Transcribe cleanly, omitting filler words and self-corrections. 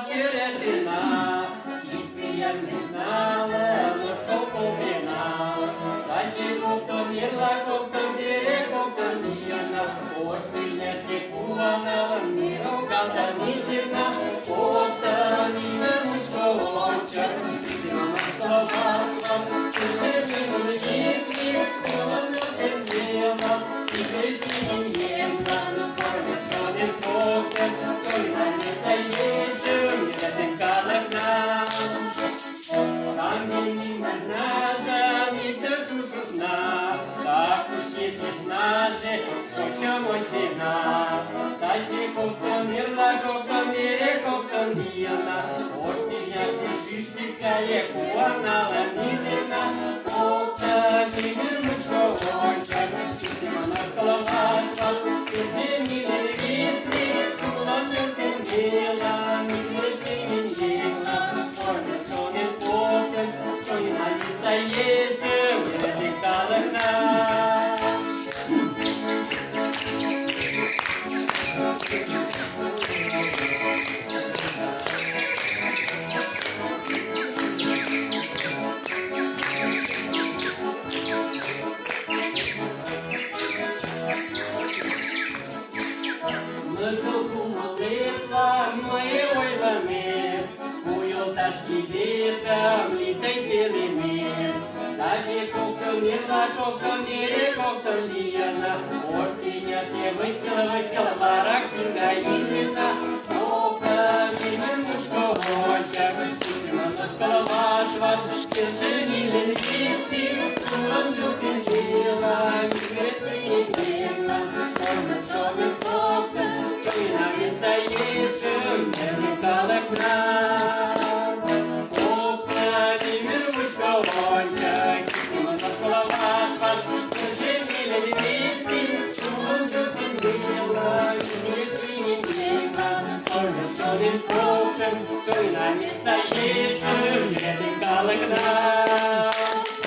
шкіретина, і як не знала, ложком повина. Танці коптон мірла, коптон біре, коптон мірна, ось мене сліпувана, міром калдані дивна, коптон ім'я мучковоча, мама слова свас, ти же мені вісні, сколоно тенділа, і крисінь ємна, корнячоне смоке, той на не заєшу, не затикала к нам. Камінь нажа, мій душу сосна, так уж є сесна, що мочина. Танці коптон мірла, коптон міре, коптон мірна, ось я шишникає, куана ланілина, коптон ім'я мучковоча, мама слова свас, ти же мені вісні, сколоно тенділа, мій крисінь ємна, корнячоне коптон, той на не заєшу, не затикала к нам. Музику молитва, мої ойлами, куйол ташки дітам, літень білими. Танці коптон мірла, коптон міре, коптон вірна, ось меня сне вичила, барак сінгаїнина, коптон ім'я мучковоча, мама слова ваш, ти же мілин вісні, сколоно тенділа, мій крисінь ємна, корнячоне коптон, той на не заєшу, не затикала к нам. Коптон ім'я мучковоча, мама слова ваш, ти же мілин вісні, сколоно тенділа, мій крисінь ємна, корнячоне коптон, той на не заєшу, не затикала к нам.